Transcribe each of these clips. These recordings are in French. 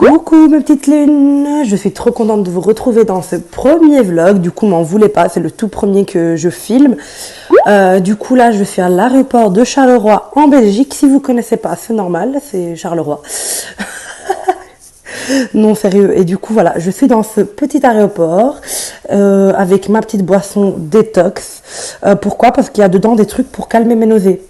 Coucou mes petites lunes, je suis trop contente de vous retrouver dans ce premier vlog. Du coup, m'en voulez pas, c'est le tout premier que je filme. Du coup, là, je suis à l'aéroport de Charleroi en Belgique. Si vous connaissez pas, c'est normal, c'est Charleroi. Non, sérieux. Et du coup, voilà, je suis dans ce petit aéroport avec ma petite boisson détox. Pourquoi? Parce qu'il y a dedans des trucs pour calmer mes nausées.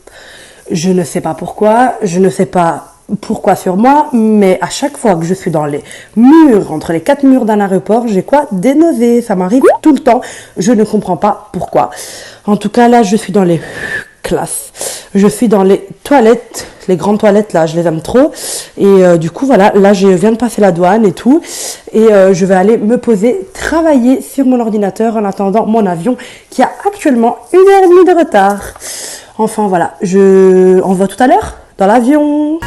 Je ne sais pas pourquoi, je ne sais pas pourquoi sur moi, mais à chaque fois que je suis dans les murs, entre les 4 murs d'un aéroport, j'ai quoi? Des nausées. Ça m'arrive tout le temps. Je ne comprends pas pourquoi. En tout cas, là, je suis dans les classes. Je suis dans les toilettes, les grandes toilettes, là, je les aime trop. Et du coup, voilà, là, je viens de passer la douane et tout. Et je vais aller me poser, travailler sur mon ordinateur en attendant mon avion qui a actuellement 1h30 de retard. Enfin, voilà, on se voit tout à l'heure dans l'avion.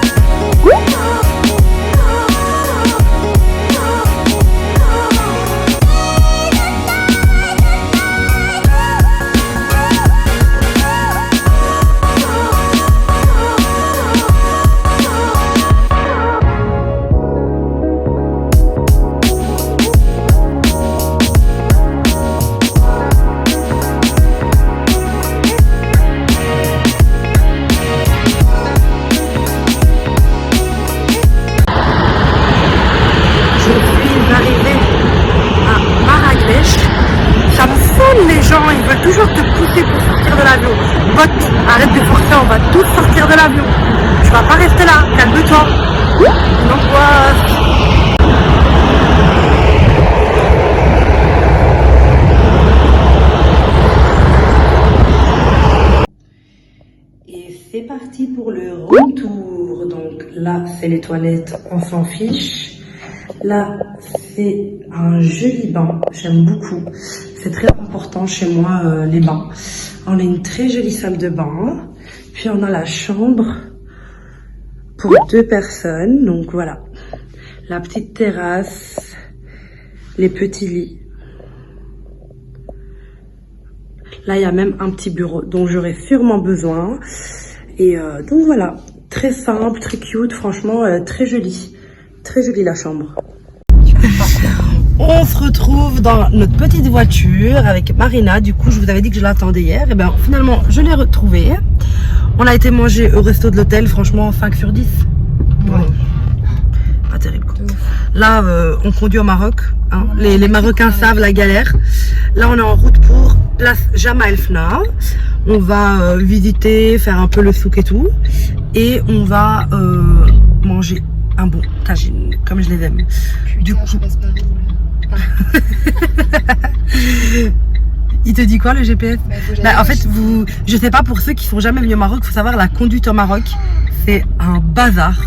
Les gens, ils veulent toujours te pousser pour sortir de l'avion. Pote, arrête de forcer, on va tous sortir de l'avion. Tu vas pas rester là, calme-toi. L'angoisse. Et c'est parti pour le retour. Donc là, c'est les toilettes, on s'en fiche. Là, c'est un joli bain, j'aime beaucoup. C'est très important chez moi, les bains. On a une très jolie salle de bain. Puis on a la chambre pour 2 personnes. Donc voilà, la petite terrasse, les petits lits. Là, il y a même un petit bureau dont j'aurai sûrement besoin. Et donc voilà, très simple, très cute, franchement, très jolie. Très jolie la chambre. On se retrouve dans notre petite voiture avec Marina. Du coup, je vous avais dit que je l'attendais hier. Et bien, finalement, je l'ai retrouvée. On a été manger au resto de l'hôtel. Franchement, 5 sur 10. Ouais. Pas terrible, quoi. Là, on conduit au Maroc. Hein. Les Marocains savent la galère. Là, on est en route pour place Jemaa El Fna. On va visiter, faire un peu le souk et tout. Et on va manger un bon tagine, comme je les aime. Putain, du coup, je passe par où, il te dit quoi le GPS? En fait, je sais pas, pour ceux qui sont jamais venus au Maroc, faut savoir, la conduite au Maroc, c'est un bazar.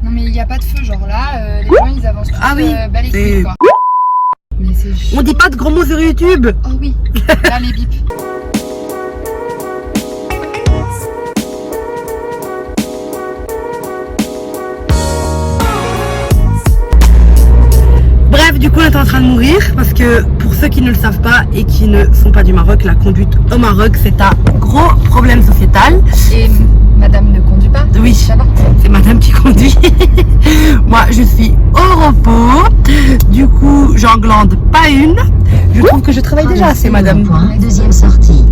Non mais il n'y a pas de feu, genre là, les gens ils avancent tous bas les couilles, quoi. Mais on dit pas de gros mots sur YouTube. Oh oui, là les bips. Bref, du coup, on est en train de mourir parce que pour ceux qui ne le savent pas et qui ne sont pas du Maroc, la conduite au Maroc, c'est un gros problème sociétal. Et madame ne conduit pas? Oui, c'est madame qui conduit. Moi, je suis au repos. Du coup, j'en glande pas une. Je trouve que je travaille déjà assez, madame. Deuxième sortie.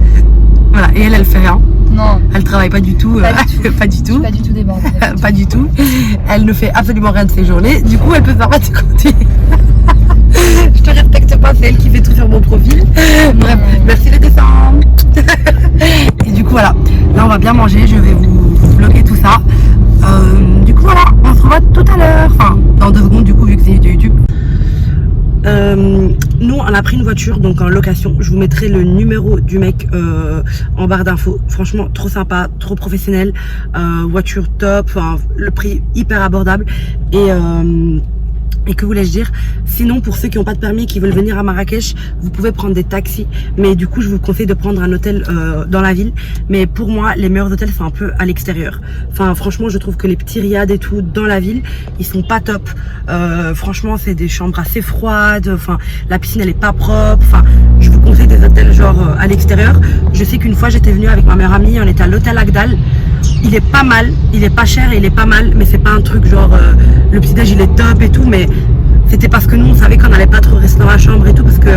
Voilà, et elle fait rien. Non. Elle travaille pas du tout. Pas du tout. Pas du tout débordée. Pas du tout. Elle ne fait absolument rien de ses journées. Du coup, elle peut se permettre de conduire. Je te respecte pas, c'est elle qui fait tout sur mon profil. Bref, merci les dessins. Et du coup, voilà. Là, on va bien manger. Je vais vous vlogger tout ça. Du coup, voilà. On se revoit tout à l'heure. Enfin, dans 2 secondes, du coup, vu que c'est YouTube. Nous, on a pris une voiture, donc en location. Je vous mettrai le numéro du mec en barre d'infos. Franchement, trop sympa, trop professionnel. Voiture top, le prix hyper abordable. Et que voulais-je dire? Sinon, pour ceux qui n'ont pas de permis et qui veulent venir à Marrakech, vous pouvez prendre des taxis. Mais du coup, je vous conseille de prendre un hôtel dans la ville. Mais pour moi, les meilleurs hôtels sont un peu à l'extérieur. Enfin, franchement, je trouve que les petits riads et tout dans la ville, ils sont pas top. Franchement, c'est des chambres assez froides. Enfin, la piscine, elle est pas propre. Enfin, je vous conseille des hôtels genre à l'extérieur. Je sais qu'une fois, j'étais venue avec ma meilleure amie. On était à l'hôtel Agdal. il est pas mal, il est pas cher, il est pas mal, mais c'est pas un truc genre le petit déj il est top et tout, mais c'était parce que nous on savait qu'on n'allait pas trop rester dans la chambre et tout, parce que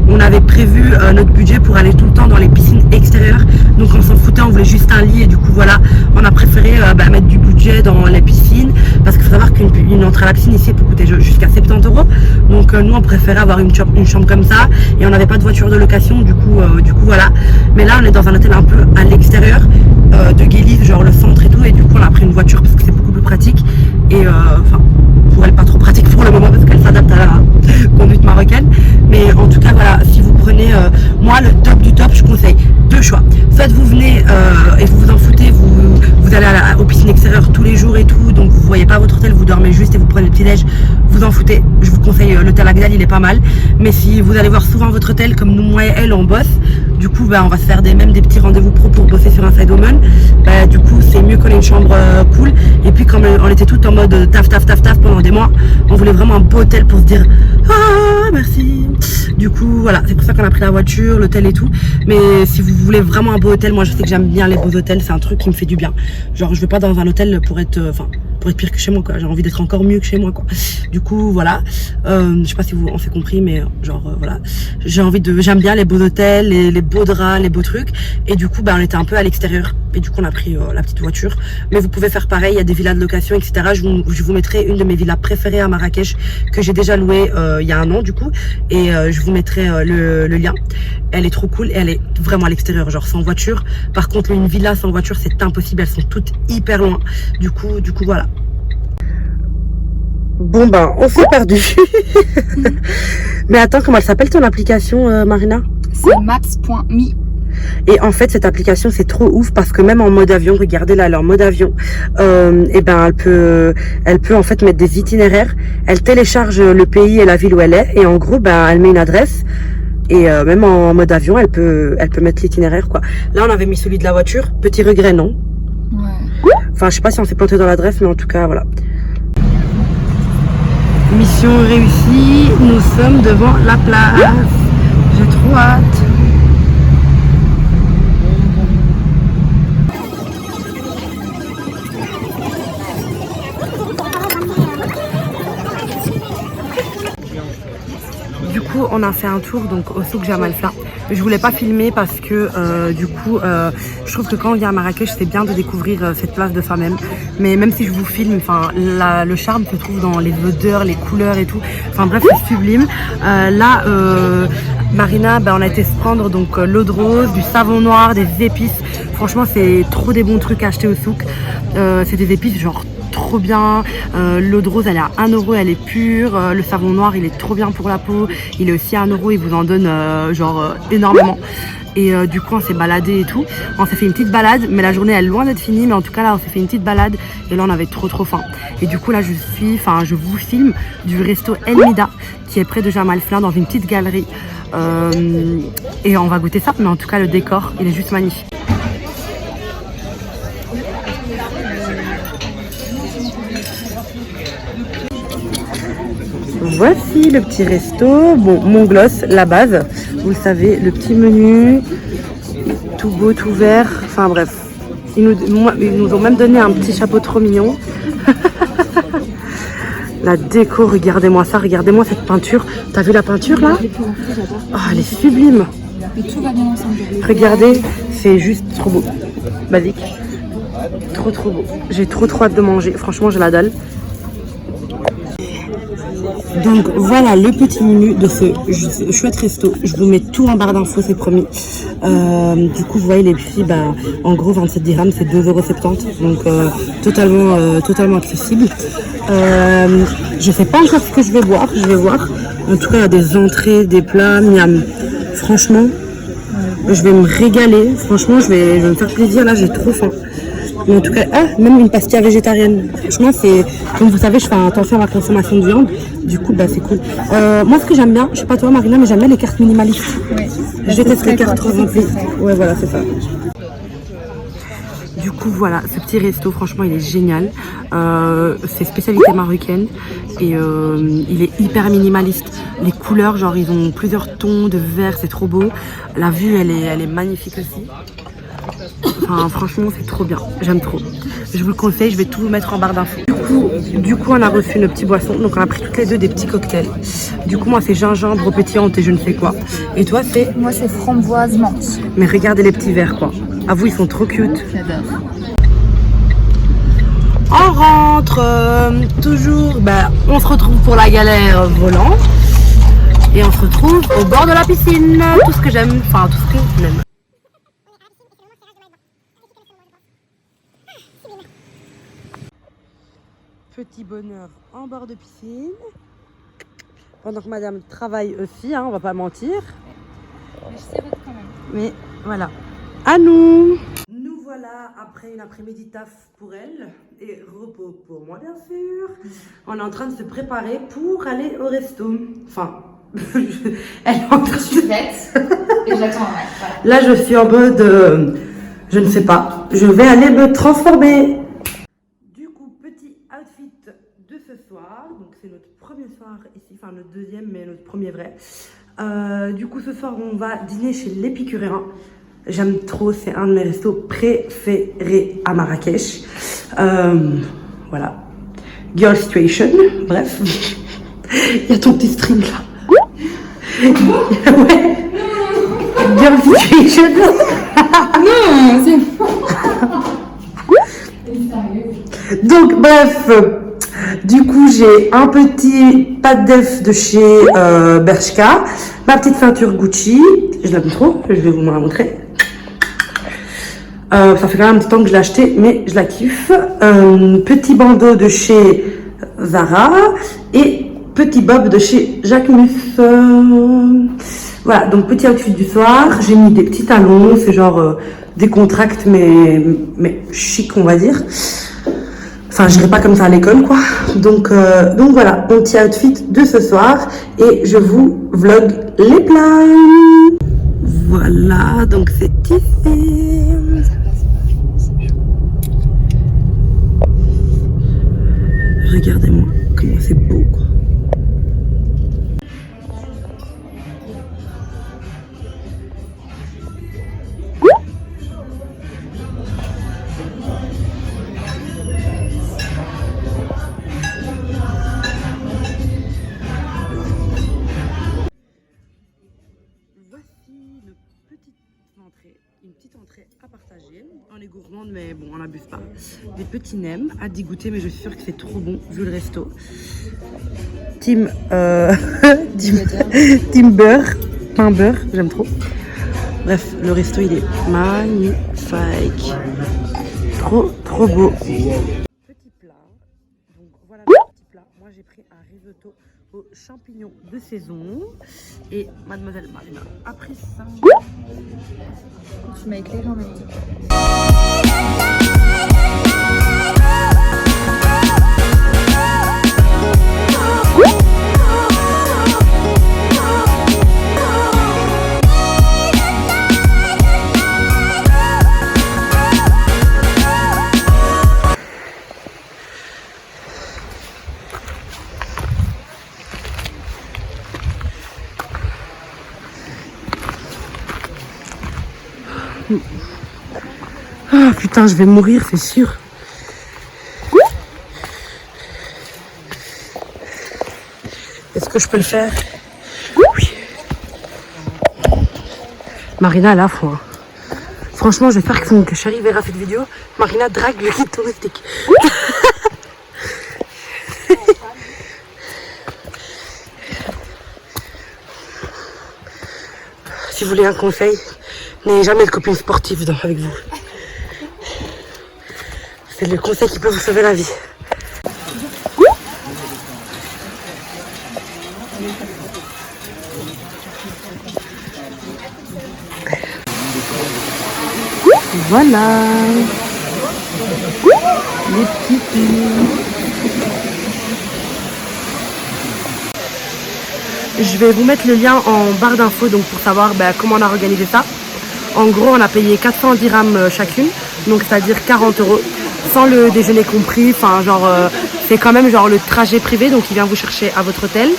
on avait prévu notre budget pour aller tout le temps dans les piscines extérieures, donc on s'en foutait, on voulait juste un lit et du coup voilà, on a préféré mettre du budget dans les piscines, parce qu'il faut savoir qu'une entrée à la piscine ici peut coûter jusqu'à 70 €, donc nous on préférait avoir une chambre comme ça, et on n'avait pas de voiture de location, du coup voilà, mais là on est dans un hôtel un peu à l'extérieur de Guélif, genre le centre et tout, et du coup on a pris une voiture parce que c'est beaucoup plus pratique, et enfin pour elle pas trop pratique pour le moment parce qu'elle s'adapte à la conduite marocaine, mais en tout cas voilà, si vous prenez moi le top du top, je conseille deux choix, soit vous venez et vous vous en foutez, vous allez aux piscines extérieures tous les jours et tout, donc vous voyez pas votre hôtel, vous dormez juste et vous prenez le petit déj, vous en foutez, je vous conseille l'hôtel Agdal, il est pas mal, mais si vous allez voir souvent votre hôtel comme nous, moi et elle on bosse, du coup on va se faire même des petits rendez-vous pro pour bosser sur Inside Woman, du coup c'est mieux qu'on ait une chambre cool, et puis comme on était toutes en mode taf pendant des mois, on voulait vraiment un beau hôtel pour se dire ah merci, du coup voilà, c'est pour ça qu'on a pris la voiture, l'hôtel et tout, mais si vous voulez vraiment un beau hôtel, moi je sais que j'aime bien les beaux hôtels, c'est un truc qui me fait du bien, genre je vais pas dans un hôtel pour être pire que chez moi quoi, j'ai envie d'être encore mieux que chez moi quoi, du coup voilà, je sais pas si on s'est compris, mais voilà, j'aime bien les beaux hôtels, les beaux draps, les beaux trucs, et du coup on était un peu à l'extérieur, et du coup on a pris la petite voiture, mais vous pouvez faire pareil, il y a des villas de location etc, je vous mettrai une de mes villas préférées à Marrakech que j'ai déjà louée il y a un an du coup, et je vous mettrai le lien, elle est trop cool et elle est vraiment à l'extérieur, genre sans voiture, par contre une villa sans voiture c'est impossible, elles sont toutes hyper loin, du coup voilà. Bon on s'est perdu. Mais attends, comment elle s'appelle ton application Marina? C'est maps.me. Et en fait cette application c'est trop ouf parce que même en mode avion, regardez là leur mode avion, elle peut en fait mettre des itinéraires, elle télécharge le pays et la ville où elle est, et en gros elle met une adresse, et même en mode avion elle peut mettre l'itinéraire quoi. Là on avait mis celui de la voiture, petit regret non? Ouais. Enfin je sais pas si on s'est planté dans l'adresse, mais en tout cas voilà. Mission réussie, nous sommes devant la plage, j'ai trop hâte. Du coup on a fait un tour donc au souk Jemaa el Fna. Je voulais pas filmer parce que je trouve que quand on vient à Marrakech c'est bien de découvrir cette place de soi-même, mais même si je vous filme, le charme se trouve dans les odeurs, les couleurs et tout, enfin bref c'est sublime. Marina, on a été se prendre donc l'eau de rose, du savon noir, des épices, franchement c'est trop des bons trucs à acheter au souk, c'est des épices genre trop bien, l'eau de rose elle est à 1 €, elle est pure, le savon noir il est trop bien pour la peau, il est aussi à 1 €, il vous en donne énormément, et du coup on s'est baladé et tout, on s'est fait une petite balade, mais la journée elle est loin d'être finie, mais en tout cas là on s'est fait une petite balade, et là on avait trop faim, et du coup là je vous filme du resto El Mida qui est près de Jemaa el Fna dans une petite galerie, et on va goûter ça, mais en tout cas le décor il est juste magnifique. Voici le petit resto, mon gloss, la base, vous le savez, le petit menu, tout beau, tout vert, enfin bref, ils nous ont même donné un petit chapeau trop mignon. La déco, regardez-moi ça, regardez-moi cette peinture, t'as vu la peinture là? Oh, elle est sublime. Tout va bien ensemble. Regardez, c'est juste trop beau, basique, trop beau, j'ai trop hâte de manger, franchement j'ai la dalle. Donc voilà le petit menu de ce chouette resto. Je vous mets tout en barre d'infos, c'est promis. Du coup vous voyez les prix, en gros 27 dirhams c'est 2,70 €, donc totalement accessible. Je sais pas encore ce que je vais boire, en tout cas il y a des entrées, des plats, miam. Franchement je vais me régaler, franchement je vais me faire plaisir, là j'ai trop faim. Mais en tout cas, même une pastilla végétarienne. Franchement, c'est comme vous savez, je fais attention à ma consommation de viande. Du coup, c'est cool. Moi, ce que j'aime bien, je sais pas toi, Marina, mais j'aime bien les cartes minimalistes. Ouais. Je déteste les cartes trop remplies. Ouais, voilà, c'est ça. Du coup, voilà, ce petit resto, franchement, il est génial. C'est spécialité marocaine et il est hyper minimaliste. Les couleurs, genre, ils ont plusieurs tons de vert, c'est trop beau. La vue, elle est magnifique aussi. Enfin, franchement, c'est trop bien. J'aime trop. Je vous le conseille, je vais tout vous mettre en barre d'infos. Du coup, on a reçu nos petits boissons. Donc, on a pris toutes les deux des petits cocktails. Du coup, moi, c'est gingembre pétillante et je ne sais quoi. Et toi, c'est... Moi, c'est framboise menthe. Mais regardez les petits verres, quoi. À vous, ils sont trop cute. J'adore. On rentre. Toujours, on se retrouve pour la galère volant. Et on se retrouve au bord de la piscine. Tout ce que j'aime. Enfin, tout ce que j'aime. Petit bonheur en bord de piscine. Pendant que madame travaille aussi, hein, on va pas mentir. Mais je sirote quand même. Mais voilà. À nous. Nous voilà après une après-midi taf pour elle. Et repos pour moi, bien sûr. On est en train de se préparer pour aller au resto. Enfin, elle est en train de... Je suis prête. Et j'attends. Voilà. Là, je suis en mode... je ne sais pas. Je vais aller me transformer. De ce soir, donc c'est notre premier soir ici, enfin notre deuxième mais notre premier vrai. Du coup ce soir on va dîner chez l'Épicurien. J'aime trop, c'est un de mes restos préférés à Marrakech. Voilà, Girl Situation, bref. Il y a ton petit string là. Ouais. Girl Situation. Non, c'est Donc bref, du coup j'ai un petit pâte d'œuf de chez Bershka, ma petite ceinture Gucci, je l'aime trop, je vais vous la montrer. Ça fait quand même un petit temps que je l'ai acheté, mais je la kiffe. Petit bandeau de chez Zara et petit bob de chez Jacquemus. Voilà, donc petit outfit du soir, j'ai mis des petits talons, c'est genre décontracté mais chic on va dire. Enfin, je n'irai pas comme ça à l'école, quoi. Donc voilà, mon petit outfit de ce soir. Et je vous vlog les plats. Voilà, donc c'est ici. Regardez-moi comment c'est beau, quoi. Une petite entrée à partager. On est gourmande, mais bon, on n'abuse pas. Des petits nems à dégoûter, mais je suis sûre que c'est trop bon vu le resto. Team beurre, pain beurre, j'aime trop. Bref, le resto il est magnifique. Trop beau. Petit plat. Donc voilà le petit plat. Moi j'ai pris un risotto aux champignons de saison. Et mademoiselle Marina a pris ça. Tu m'as éclairé en même temps. Ah putain, je vais mourir, c'est sûr. Est-ce que je peux le faire? Oui. Marina, là, faut... Franchement, je vais faire que Chérie verra cette vidéo. Marina drague le guide touristique. Si vous voulez un conseil, n'ayez jamais de copine sportive avec vous. C'est le conseil qui peut vous sauver la vie. Voilà. Les petits filles. Je vais vous mettre le lien en barre d'infos donc pour savoir comment on a organisé ça. En gros, on a payé 400 dirhams chacune, donc c'est-à-dire 40 €, sans le déjeuner compris. Enfin, genre, c'est quand même genre le trajet privé, donc il vient vous chercher à votre hôtel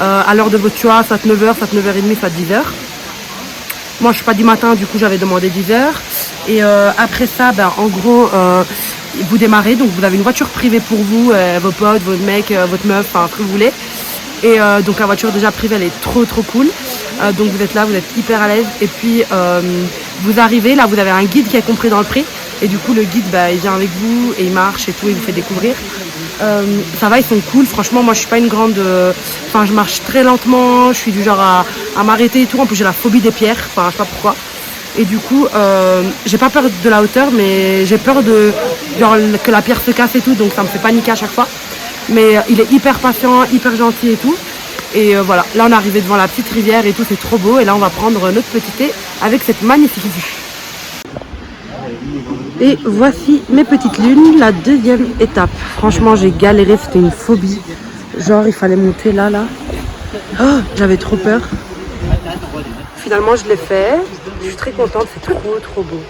à l'heure de votre choix, soit 9h, soit 9h30, soit 10h. Moi, je suis pas du matin, du coup, j'avais demandé 10h. Et après ça, ben, en gros, vous démarrez. Donc vous avez une voiture privée pour vous, vos potes, votre mec, votre meuf, enfin ce que vous voulez. Et donc la voiture déjà privée, elle est trop cool. Donc vous êtes là, vous êtes hyper à l'aise. Et puis vous arrivez, là vous avez un guide qui est compris dans le prix. Et du coup le guide, bah, il vient avec vous et il marche et tout, il vous fait découvrir. Ça va, ils sont cool. Franchement, moi je suis pas une grande... Enfin, je marche très lentement, je suis du genre à m'arrêter et tout. En plus j'ai la phobie des pierres, enfin je sais pas pourquoi. Et du coup, j'ai pas peur de la hauteur, mais j'ai peur de genre que la pierre se casse et tout, donc ça me fait paniquer à chaque fois. Mais il est hyper patient, hyper gentil et tout. Et voilà, là on est arrivé devant la petite rivière et tout, c'est trop beau. Et là on va prendre notre petit thé avec cette magnifique vue. Et voici mes petites lunes, la deuxième étape. Franchement j'ai galéré, c'était une phobie. Genre il fallait monter là. Oh, j'avais trop peur. Finalement je l'ai fait. Je suis très contente, c'est trop beau.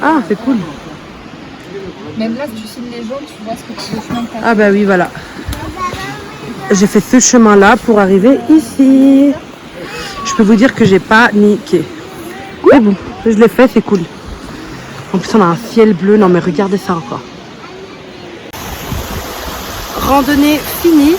Ah, c'est cool. Même là, si tu signes les jaunes, tu vois ce que tu veux chemin que Ah bah oui, voilà. J'ai fait ce chemin-là pour arriver ici. Je peux vous dire que j'ai pas niqué. Mais bon, je l'ai fait, c'est cool. En plus, on a un ciel bleu. Non mais regardez ça encore. Randonnée finie.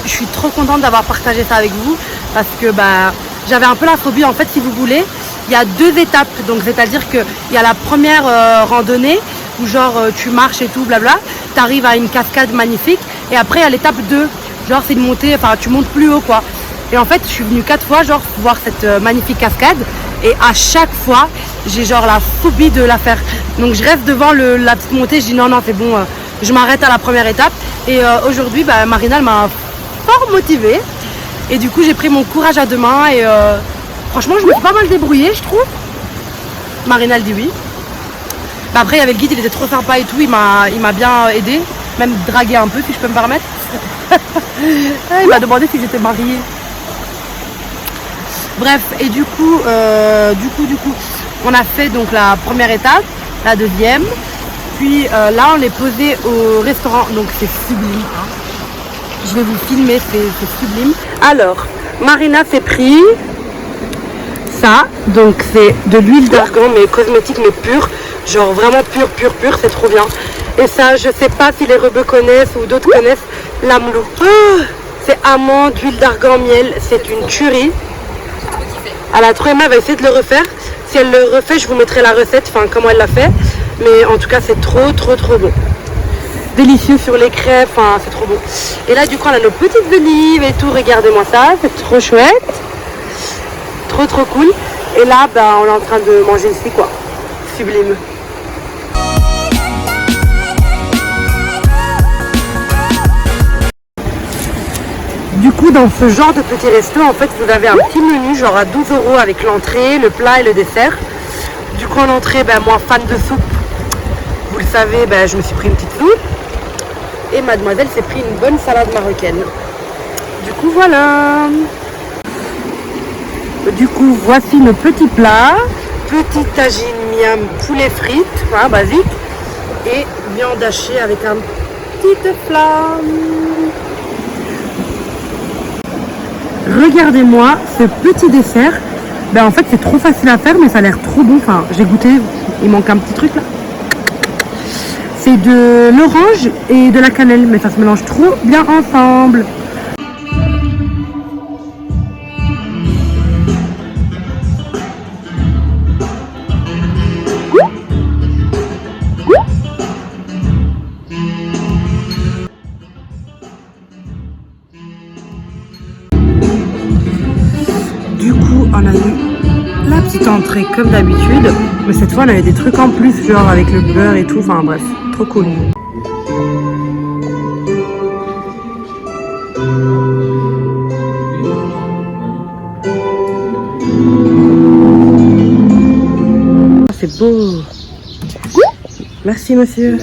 Je suis trop contente d'avoir partagé ça avec vous parce que bah, j'avais un peu la phobie. En fait, si vous voulez, il y a 2 étapes. Donc c'est-à-dire qu'il y a la première randonnée où genre tu marches et tout, blabla. Tu arrives à une cascade magnifique. Et après, il y a l'étape 2. Genre c'est une montée, enfin tu montes plus haut quoi. Et en fait, je suis venue 4 fois genre voir cette magnifique cascade. Et à chaque fois, j'ai genre la phobie de la faire. Donc je reste devant la petite montée. Je dis non, c'est bon, je m'arrête à la première étape. Et aujourd'hui, bah, Marina, elle m'a fort motivée. Et du coup, j'ai pris mon courage à 2 mains. Et franchement, je me suis pas mal débrouillée, je trouve. Marina, elle dit oui. Bah, après, il y avait le guide, il était trop sympa et tout. Il m'a bien aidé. Même dragué un peu, si je peux me permettre. Il m'a demandé si j'étais mariée. Bref, et du coup, on a fait donc la première étape, la deuxième. Puis là, on est posé au restaurant, donc c'est sublime. Hein. Je vais vous filmer, c'est sublime. Alors, Marina s'est pris ça, donc c'est de l'huile d'argan, mais cosmétique, mais pure. Genre vraiment pure, c'est trop bien. Et ça, je sais pas si les rebeux connaissent ou d'autres connaissent, l'amlou. Oh, c'est amande, huile d'argan, miel, c'est une tuerie. Elle a trop aimé, elle va essayer de le refaire. Si elle le refait, je vous mettrai la recette, enfin comment elle l'a fait. Mais en tout cas, c'est trop bon. Délicieux sur les crêpes, enfin c'est trop bon. Et là, du coup, on a nos petites olives et tout. Regardez-moi ça, c'est trop chouette. Trop cool. Et là, bah, on est en train de manger ici, quoi. Sublime. Du coup, dans ce genre de petit resto, en fait, vous avez un petit menu, genre à 12 € avec l'entrée, le plat et le dessert. Du coup, en entrée, ben, moi, fan de soupe, vous le savez, ben, je me suis pris une petite soupe. Et mademoiselle s'est pris une bonne salade marocaine. Du coup, voilà. Du coup, voici nos petits plats. Petit tagine miam poulet frites, voilà, basique. Et viande hachée avec un petite flamme. Regardez-moi ce petit dessert. Ben en fait c'est trop facile à faire mais ça a l'air trop bon. Enfin j'ai goûté, il manque un petit truc là. C'est de l'orange et de la cannelle mais ça se mélange trop bien ensemble. Du coup, on a eu la petite entrée comme d'habitude, mais cette fois on avait des trucs en plus, genre avec le beurre et tout, enfin bref, trop cool. C'est beau. Merci monsieur.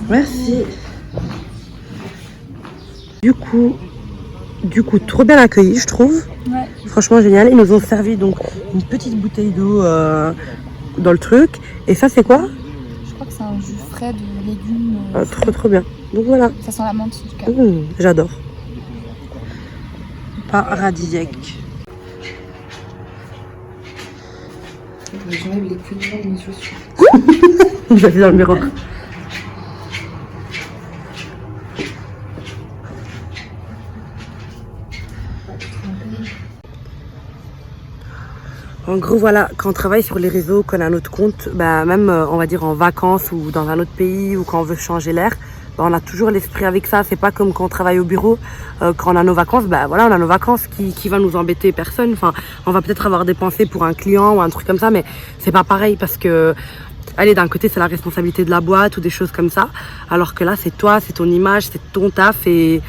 Merci. Du coup, trop bien accueilli, je trouve. Ouais. Franchement génial. Ils nous ont servi donc une petite bouteille d'eau dans le truc. Et ça, c'est quoi? Je crois que c'est un jus frais de légumes. Trop bien. Donc voilà. Ça sent la menthe en tout cas. J'adore. paradisiaque. J'enlève les couilles de mes chaussures. Je vais dans le miroir. En gros, voilà, quand on travaille sur les réseaux, qu'on a notre compte, bah, même on va dire en vacances ou dans un autre pays ou quand on veut changer l'air, bah, on a toujours l'esprit avec ça. C'est pas comme quand on travaille au bureau, quand on a nos vacances, bah voilà, on a nos vacances qui va nous embêter, personne. Enfin, on va peut-être avoir des pensées pour un client ou un truc comme ça, mais c'est pas pareil parce que, allez, d'un côté c'est la responsabilité de la boîte ou des choses comme ça, alors que là c'est toi, c'est ton image, c'est ton taf et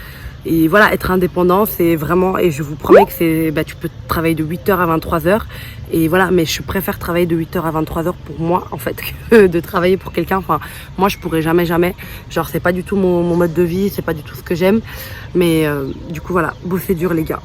voilà, être indépendant, c'est vraiment, et je vous promets que c'est, bah, tu peux travailler de 8h à 23h, et voilà, mais je préfère travailler de 8h à 23h pour moi, en fait, que de travailler pour quelqu'un. Enfin, moi, je pourrais jamais, genre, c'est pas du tout mon mode de vie, c'est pas du tout ce que j'aime, mais du coup, voilà, bosser dur, les gars.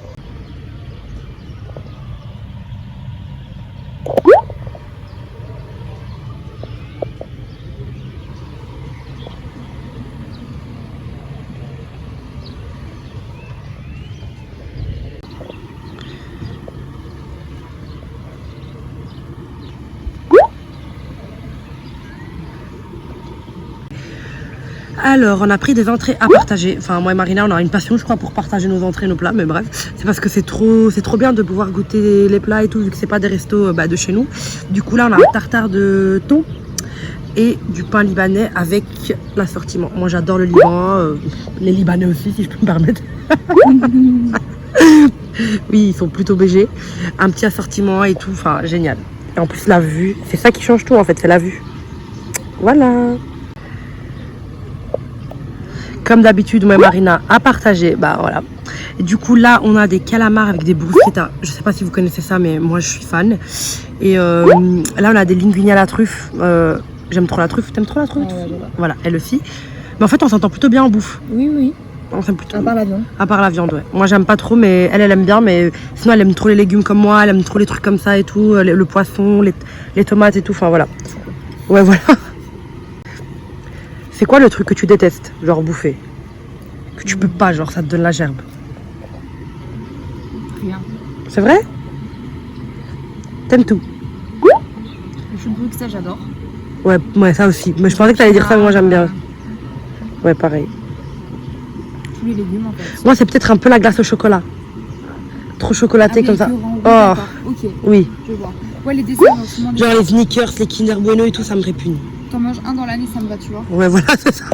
Alors, on a pris des entrées à partager. Enfin, moi et Marina, on a une passion, je crois, pour partager nos entrées, nos plats. Mais bref, c'est parce que c'est trop bien de pouvoir goûter les plats et tout, vu que c'est pas des restos de chez nous. Du coup, là, on a un tartare de thon et du pain libanais avec l'assortiment. Moi, j'adore le Liban, les Libanais aussi, si je peux me permettre. Oui, ils sont plutôt BG. Un petit assortiment et tout, enfin, génial. Et en plus, la vue, c'est ça qui change tout, en fait, c'est la vue. Voilà. Comme d'habitude, moi et Marina a partagé, bah voilà. Et du coup, là, on a des calamars avec des bruschettas. Je sais pas si vous connaissez ça, mais moi, je suis fan. Et là, on a des linguini à la truffe. J'aime trop la truffe. T'aimes trop la truffe? Voilà, elle aussi. Mais en fait, on s'entend plutôt bien en bouffe. Oui, oui. On s'aime plutôt. À part la viande. À part la viande, ouais. Moi, j'aime pas trop, mais elle aime bien. Mais sinon, elle aime trop les légumes comme moi. Elle aime trop les trucs comme ça et tout. Le poisson, les tomates et tout. Enfin, voilà. Ouais, voilà. C'est quoi le truc que tu détestes, genre bouffer? Que tu peux pas, genre ça te donne la gerbe? Rien. C'est vrai? T'aimes tout? Le chou de Bruxelles, j'adore. Ouais, ça aussi. Mais je pensais que t'allais dire ça, mais moi j'aime bien. Ouais, pareil. Tous les légumes en fait. Moi, c'est peut-être un peu la glace au chocolat. Trop chocolaté comme ça. Oh, ok. Oui. Je vois. Ouais, les desserts, souvent. Genre les Snickers, les Kinder Bueno et tout, ça me répugne. T'en manges un dans l'année, ça me va, tu vois. Ouais, voilà, c'est ça.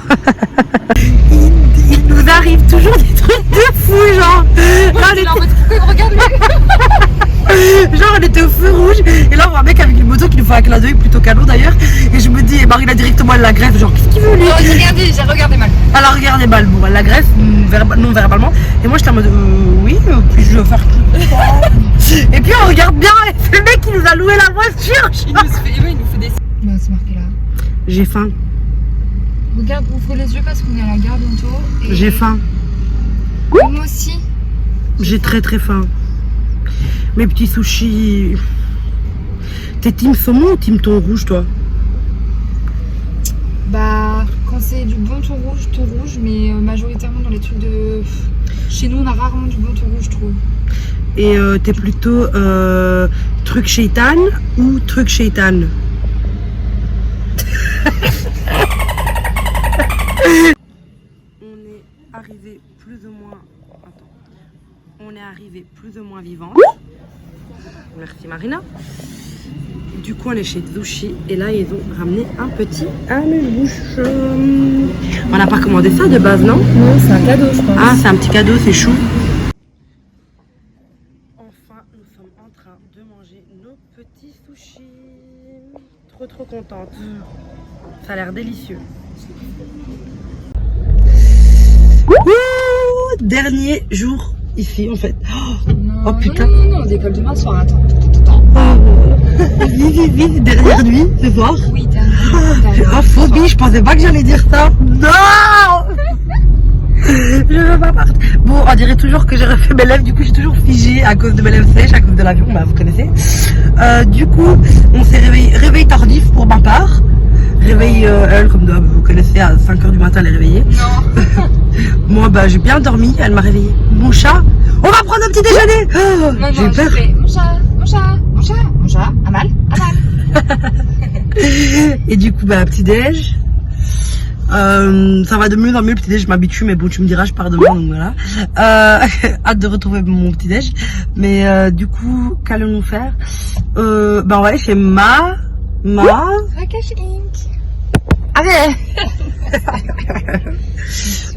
Il nous arrive toujours des trucs de fou, genre. Là, en mode, pourquoi il me regarde lui? Genre, on était au feu rouge, et là, on voit un mec avec une moto qui nous fait un clin d'œil, plutôt cadeau d'ailleurs. Et je me dis, et Marina directement, elle l'agresse, genre, qu'est-ce qu'il veut lui? Non, j'ai regardé mal. Elle a regardé mal, bon, elle l'agresse, non verbalement. Et moi, j'étais en mode, oui, puis je veux faire tout. Et puis, on regarde bien, et c'est le mec qui nous a loué la voiture. Il nous fait des. Bah, c'est marqué là. J'ai faim. Regarde, ouvre les yeux parce qu'on est à la gare bientôt. Et... J'ai faim. Moi aussi. J'ai très faim. Mes petits sushis. T'es team saumon ou team thon rouge, toi? Bah, quand c'est du bon thon rouge, mais majoritairement dans les trucs de. Chez nous, on a rarement du bon thon rouge, je trouve. Et t'es plutôt truc shaitan ou truc shaitan? On est arrivé plus ou moins. Attends. On est arrivé plus ou moins vivant. Merci Marina. Du coup, on est chez Sushi et là, ils ont ramené un petit amuse-bouche. On n'a pas commandé ça de base, non? Non, c'est un cadeau, je pense. Ah, c'est un petit cadeau, c'est chou. Enfin, nous sommes en train de manger nos petits sushis. Trop contente. Ça a l'air délicieux. Ouh, dernier jour ici en fait. Oh putain. Non, on décolle demain soir. Attends. Vite, dernière nuit ce soir. Oui, dernière Oh, phobie, je pensais pas que j'allais dire ça. Non. Je veux pas partir. Bon, on dirait toujours que j'ai refait mes lèvres, du coup je suis toujours figée à cause de mes lèvres sèches, à cause de l'avion, bah vous connaissez. Du coup, on s'est réveillé tardif pour ma part. réveille elle comme d'hab. Vous connaissez, à 5h du matin, elle est réveillée. Non. Moi, bah, j'ai bien dormi, elle m'a réveillée. Mon chat, on va prendre un petit déjeuner. Oh, Non, j'ai eu peur. fais mon chat, mon chat, mon chat, mon chat, Amal, Amal. Et du coup, bah, petit déj. Ça va de mieux en mieux le petit déj, je m'habitue, mais bon, tu me diras, je pars demain, donc voilà. Hâte de retrouver mon petit déj. Mais du coup, qu'allons-nous faire? Bah, on va aller chez Marrakech Inc. Allez.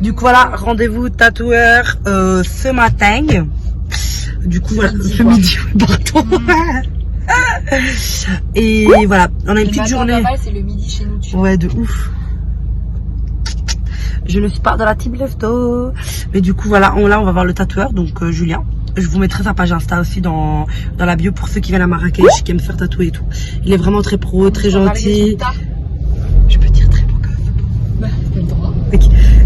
Du coup, voilà, rendez-vous tatoueur ce matin. Du coup, voilà, ce midi, pardon. Et voilà, on a une petite journée. Normal, c'est le midi chez nous. Tu vois. Ouais, de ouf. Je ne suis pas dans la team Lefto. Mais du coup, voilà, on va voir le tatoueur, donc Julien. Je vous mettrai sa page Insta aussi dans la bio pour ceux qui viennent à Marrakech, qui aiment se faire tatouer et tout. Il est vraiment très pro, très gentil. Je peux dire très beau gosse. Bah, t'as le droit. Ok.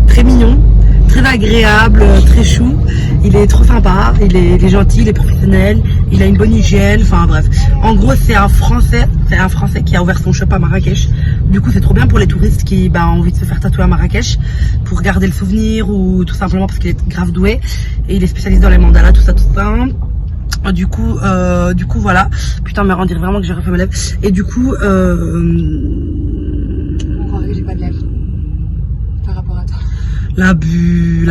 Très mignon, très agréable, très chou. Il est trop sympa, il est gentil, il est professionnel, il a une bonne hygiène, enfin bref. En gros, c'est un Français qui a ouvert son shop à Marrakech. Du coup, c'est trop bien pour les touristes qui ont envie de se faire tatouer à Marrakech pour garder le souvenir ou tout simplement parce qu'il est grave doué. Et il est spécialisé dans les mandalas, tout ça, tout ça. Du coup, voilà. Putain, mais on dirait vraiment que j'ai refait mes lèvres. Et du coup, On croirait que j'ai pas de lèvres. Par rapport à toi. l'abus.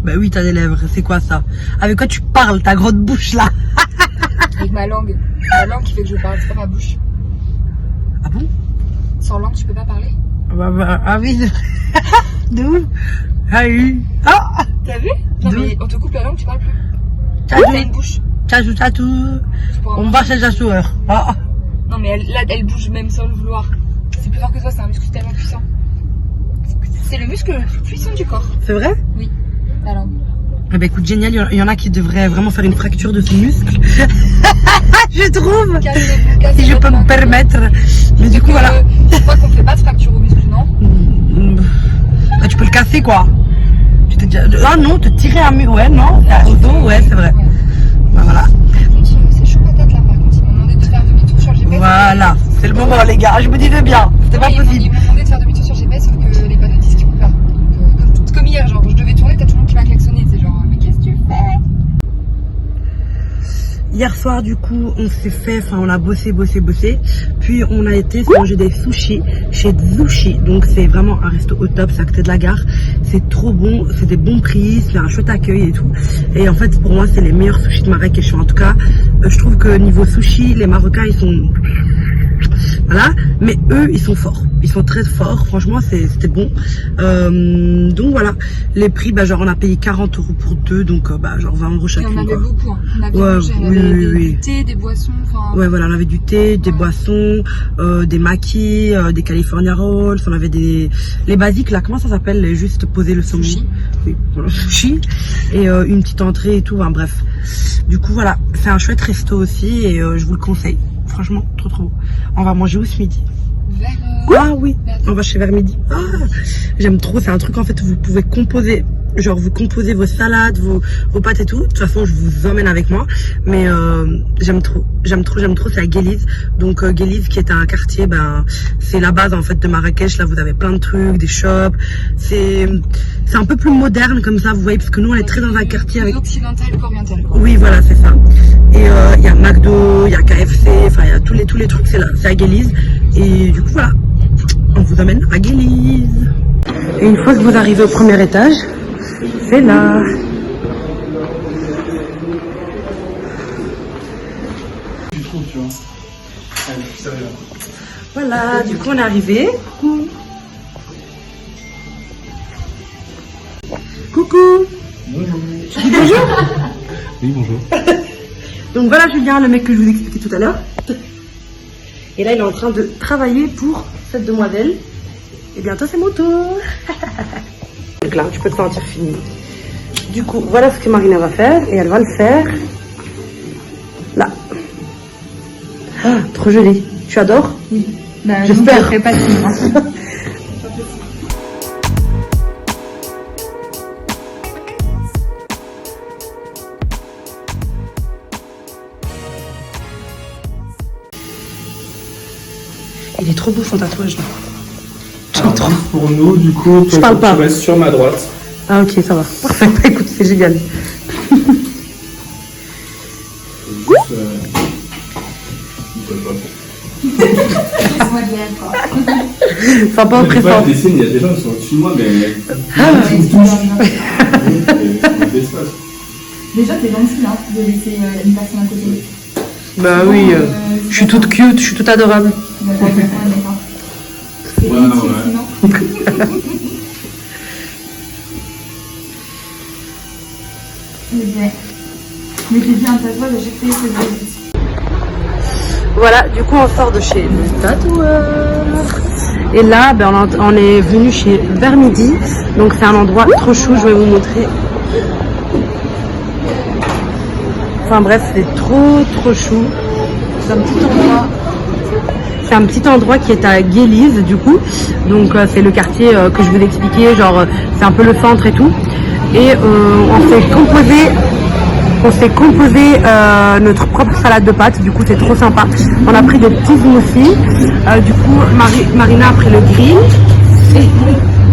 Bah oui, t'as des lèvres, c'est quoi ça? Avec quoi tu parles, ta grosse bouche là? Avec ma langue. Ma langue qui fait que je parle, c'est pas ma bouche. Ah bon? Sans langue, tu peux pas parler. Ah oui, de ouf. Ah oui. Ah! T'as vu? Non D'où? mais on te coupe la langue, tu parles plus. Tchadou, T'as une bouche. tchadou, tchadou. Tu pourras On va chez la soeur. Ah. Non mais elle bouge même sans le vouloir. C'est plus fort que toi, c'est un muscle tellement puissant. C'est le muscle le plus puissant du corps. C'est vrai? Oui, la langue. Eh ben écoute, génial, il y en a qui devraient vraiment faire une fracture de ce muscle. Je trouve. Si je peux me permettre. Mais du coup, voilà. Je crois qu'on fait pas de fracture au muscle, non? Bah, tu peux le casser quoi. Tu t'es déjà... Ah non, te tirer un mur, ouais, non. Au dos, ouais, c'est vrai. Ouais. Bah voilà. Par contre, c'est chaud patate là, par contre. Ils m'ont demandé de faire demi-tour sur le GPS. Voilà, c'est le moment les gars, je me disais bien, c'était pas Ils possible. m'ont demandé de faire demi-tour sur le GPS, sauf que les panneaux disent qu'ils coupent pas. Donc, comme hier, genre, je devais tourner, t'as tout le monde qui m'a klaxonné. C'est genre, mais qu'est-ce que tu fais? Hier soir du coup on a bossé, puis on a été se manger des sushis chez Zushi, donc c'est vraiment un resto au top, c'est à côté de la gare, c'est trop bon, c'est des bons prix, c'est un chouette accueil et tout, et en fait pour moi c'est les meilleurs sushis de Marrakech, en tout cas je trouve que niveau sushi les Marocains ils sont... Voilà, mais eux ils sont forts, ils sont très forts, franchement c'était bon. Donc voilà, les prix, genre on a payé 40 € pour deux, donc genre 20 € Et chacune. on avait Quoi. beaucoup, hein. On avait Ouais, mangé, on oui, avait oui. du thé, des boissons, enfin. Ouais voilà, on avait du thé, des boissons, des maquis, des California Rolls, on avait les basiques là, comment ça s'appelle, les juste poser le saumon. Sushi. Oui, voilà, sushi, et une petite entrée et tout, bref. Du coup voilà, c'est un chouette resto aussi et je vous le conseille. Franchement, trop. On va manger où ce midi? Ah oui, on va chez vers midi. Ah, j'aime trop, c'est un truc en fait où vous pouvez composer. Genre vous composez vos salades, vos pâtes et tout. De toute façon je vous emmène avec moi. Mais j'aime trop, c'est à Guéliz. Donc Guéliz qui est un quartier, c'est la base en fait de Marrakech. Là vous avez plein de trucs, des shops. C'est un peu plus moderne comme ça, vous voyez, parce que nous on est très dans un quartier avec... Occidental qu'oriental, quoi. Oui voilà, c'est ça. Et il y a McDo, il y a KFC, enfin il y a tous les trucs, c'est à Guéliz. Et du coup voilà, on vous amène à Guéliz. Et une fois que vous arrivez au premier étage, c'est là. Voilà, du coup on est arrivé. Coucou. Bonjour. Tu dis bonjour. Oui, bonjour. Donc voilà Julien, le mec que je vous expliquais tout à l'heure. Et là il est en train de travailler pour cette demoiselle. Et bientôt c'est mon tour. Donc là tu peux te sentir fini. Du coup voilà ce que Marina va faire. Et elle va le faire là. Ah, trop joli. Tu adores? Oui. J'espère. Je ferai pas de Il est trop beau son tatouage là. Alors, pour nous, du coup, Je parle pas. tu restes sur ma droite. Ah ok, ça va. Parfait. Écoute, c'est génial. Juste, il peut pas. Sympa, Des fois, pressant. je dessine, il y a des gens qui sont au-dessus de moi, mais Ah, Déjà, t'es gentil hein, de laisser une personne à côté. bah oui, je suis toute cute, je suis toute adorable. D'accord. C'est Ouais, inutile, ouais. sinon. Mais j'ai dit un tatouage, j'ai fait ce que Voilà, du coup on sort de chez le tatoueur. Et là, ben, on est venu chez Vers Midi. Donc c'est un endroit trop chou, je vais vous montrer. Enfin bref, c'est trop chou. C'est un petit endroit. C'est un petit endroit qui est à Guélise du coup. Donc c'est le quartier que je vous expliquais, genre c'est un peu le centre et tout. Et on s'est composé notre propre salade de pâtes, du coup c'est trop sympa. On a pris des petits smoothies, du coup Marina a pris le grill.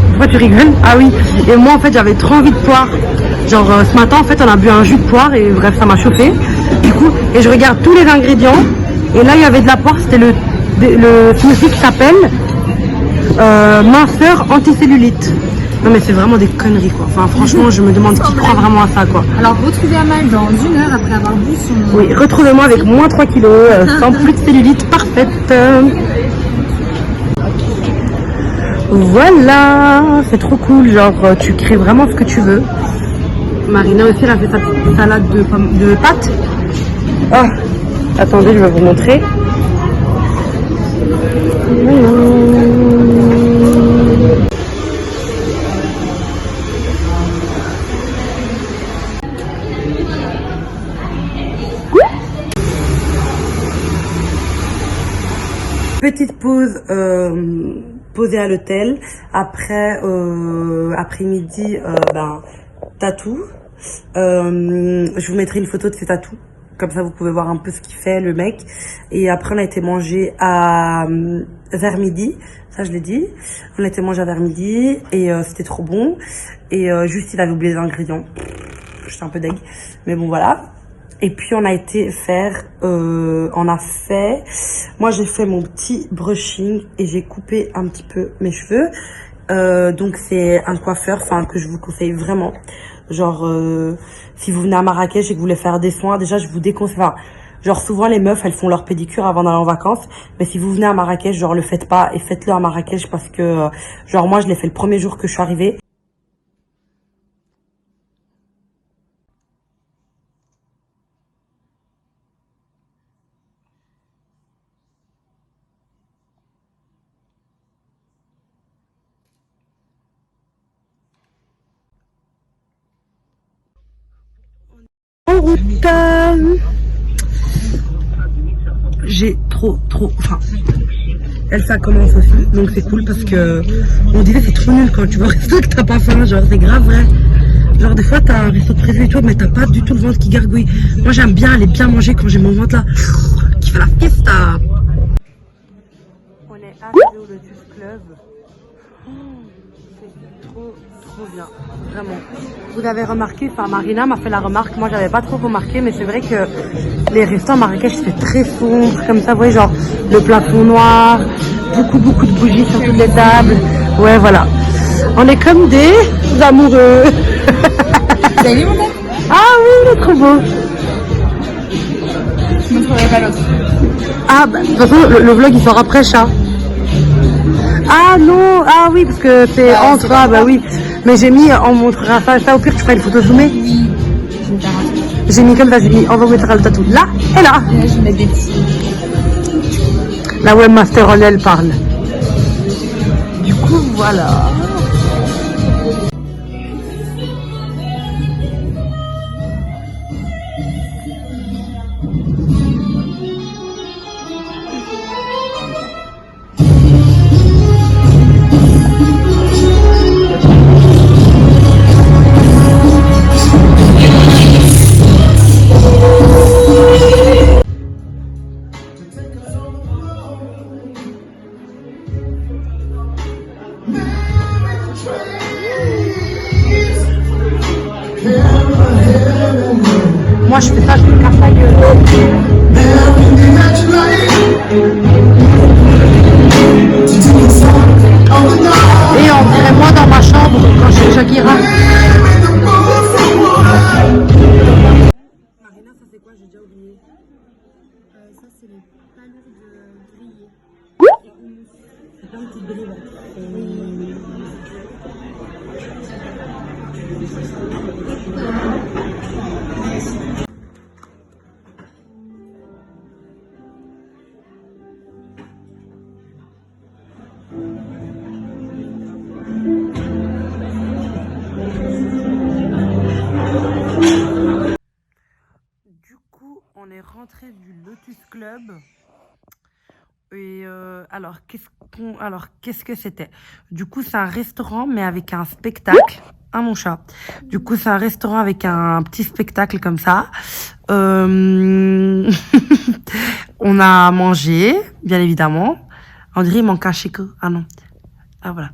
Pourquoi tu rigoles? Ah oui, et moi en fait j'avais trop envie de poire. Genre ce matin en fait on a bu un jus de poire et bref ça m'a chauffé. Du coup, et je regarde tous les ingrédients et là il y avait de la poire, c'était le smoothie qui s'appelle minceur anticellulite. Non mais c'est vraiment des conneries quoi. Enfin franchement je me demande qui croit vraiment à ça quoi. Alors, retrouvez Amal dans 1 heure après avoir bu son... Oui, retrouvez-moi avec moins 3 kilos, sans plus de cellulite, parfaite. Voilà, c'est trop cool, genre tu crées vraiment ce que tu veux. Marina aussi elle a fait sa petite salade de pâtes. Oh, attendez, je vais vous montrer. Petite pause posée à l'hôtel. Après après-midi tatou. Je vous mettrai une photo de ses tatous. Comme ça vous pouvez voir un peu ce qu'il fait le mec. Et après on a été manger vers midi. Ça je l'ai dit. On a été manger vers midi et c'était trop bon. Et juste il avait oublié les ingrédients. J'étais un peu deg. Mais bon voilà. Et puis on a été faire, moi j'ai fait mon petit brushing et j'ai coupé un petit peu mes cheveux. Donc c'est un coiffeur, enfin que je vous conseille vraiment. Genre si vous venez à Marrakech et que vous voulez faire des soins, déjà je vous déconseille. Enfin, genre souvent les meufs elles font leur pédicure avant d'aller en vacances, mais si vous venez à Marrakech, genre le faites pas et faites-le à Marrakech parce que genre moi je l'ai fait le premier jour que je suis arrivée. En route. J'ai trop, enfin, elle ça commence aussi, donc c'est cool parce que on dirait c'est trop nul quand tu vas au resto que t'as pas faim, genre c'est grave vrai. Genre des fois t'as un resto de prévu et tout, mais t'as pas du tout le ventre qui gargouille. Moi j'aime bien aller bien manger quand j'ai mon ventre là, qui fait la fiesta. On est arrivé au Lotus Club. C'est trop bien, vraiment. Vous avez remarqué, enfin Marina m'a fait la remarque, moi j'avais pas trop remarqué, mais c'est vrai que les restos à Marrakech c'est très sombre, comme ça, vous voyez, genre le plafond noir, beaucoup de bougies sur toutes les tables. Ouais, voilà. On est comme des amoureux. Salut mon mec. Ah oui, il est trop beau. Je ne montrerai pas l'autre. Ah, bah, de toute façon, le vlog il sort après, chat. Ah non, ah oui, parce que c'est entre, ah bah oui. Mais j'ai mis, on montrera ça, au pire tu feras une photo zoomée. Oui, je vais faire un truc. J'ai mis comme ça, j'ai mis, on va vous mettre le tatou là et là. Et là, je vais mettre des petits. La webmaster en elle parle. Du coup, voilà. Ça, c'est les palourdes grillées. C'est pas une petite brive. Du coup, on est rentré du Lotus Club. Et alors, qu'est-ce que c'était? Du coup, c'est un restaurant, mais avec un spectacle. Ah, mon chat. Du coup, c'est un restaurant avec un petit spectacle comme ça. On a mangé, bien évidemment. On dirait il manque un chico. Ah non. Ah voilà.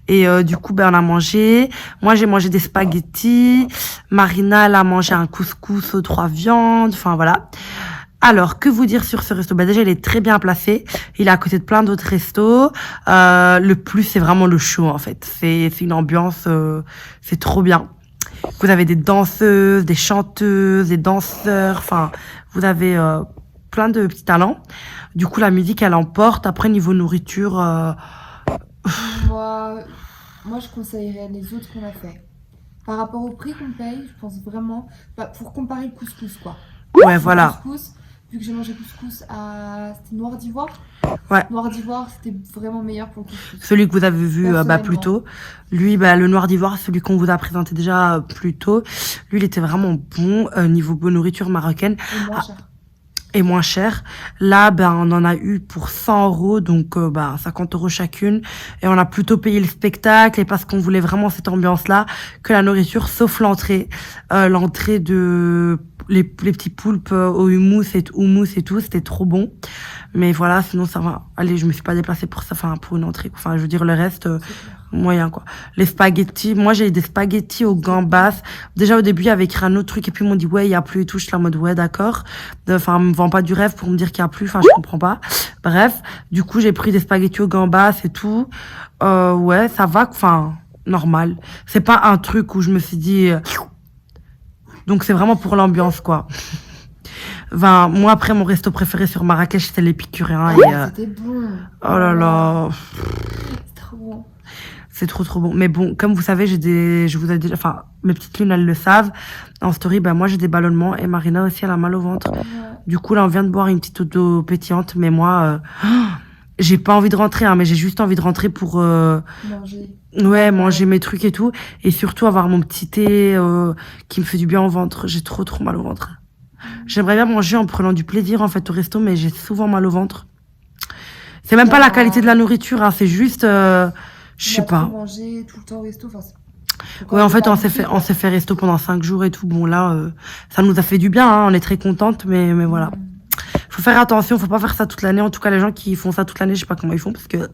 Et du coup, ben on a mangé. Moi, j'ai mangé des spaghettis. Marina, elle a mangé un couscous aux 3 viandes. Enfin voilà. Alors, que vous dire sur ce resto? Bah déjà, il est très bien placé. Il est à côté de plein d'autres restos. Le plus, c'est vraiment le show, en fait. C'est une ambiance, c'est trop bien. Vous avez des danseuses, des chanteuses, des danseurs. Enfin, vous avez plein de petits talents. Du coup, la musique, elle emporte. Après, niveau nourriture... Moi, je conseillerais les autres qu'on a fait. Par rapport au prix qu'on paye, je pense vraiment... Bah, pour comparer le couscous, quoi. Ouais, voilà. Couscous, vu que j'ai mangé couscous à... C'était Noir d'Ivoire. Ouais. Noir d'Ivoire, c'était vraiment meilleur pour le couscous. Celui que vous avez vu plus tôt. Lui, le Noir d'Ivoire, celui qu'on vous a présenté déjà plus tôt. Lui, il était vraiment bon niveau nourriture marocaine. Et moins cher. Et moins cher. Là, on en a eu pour 100 €, donc 50 € chacune. Et on a plutôt payé le spectacle et parce qu'on voulait vraiment cette ambiance-là que la nourriture, sauf l'entrée. L'entrée de les petits poulpes au houmous et tout, c'était trop bon. Mais voilà, sinon ça va. Allez, je me suis pas déplacée pour ça, enfin pour une entrée. Enfin, je veux dire le reste. Moyen quoi. Les spaghettis, moi j'ai eu des spaghettis aux gambas. Déjà au début il y avait écrit un autre truc et puis ils m'ont dit ouais il y a plus et tout. Je suis en mode ouais d'accord. Enfin me vend pas du rêve pour me dire qu'il y a plus. Enfin je comprends pas. Bref, du coup j'ai pris des spaghettis aux gambas et tout. Ouais ça va. Enfin normal. C'est pas un truc où je me suis dit. Donc c'est vraiment pour l'ambiance quoi. Enfin, moi après mon resto préféré sur Marrakech c'était l'Épicurien. C'était bon. Oh là là. C'est trop bon. C'est trop bon. Mais bon, comme vous savez, je vous ai déjà, enfin, mes petites lunes, elles le savent. En story, moi, j'ai des ballonnements et Marina aussi, elle a mal au ventre. Ouais. Du coup, là, on vient de boire une petite eau pétillante, mais moi, j'ai pas envie de rentrer, hein, mais j'ai juste envie de rentrer pour, manger. Ouais, manger mes trucs et tout. Et surtout avoir mon petit thé, qui me fait du bien au ventre. J'ai trop mal au ventre. J'aimerais bien manger en prenant du plaisir, en fait, au resto, mais j'ai souvent mal au ventre. C'est même pas la qualité de la nourriture, hein, c'est juste, je sais pas. Manger tout le temps au resto, enfin, ouais, en fait, on s'est fait resto pendant 5 jours et tout. Bon, là, ça nous a fait du bien, hein, on est très contentes, mais voilà. Faut faire attention, faut pas faire ça toute l'année. En tout cas, les gens qui font ça toute l'année, je sais pas comment ils font parce que...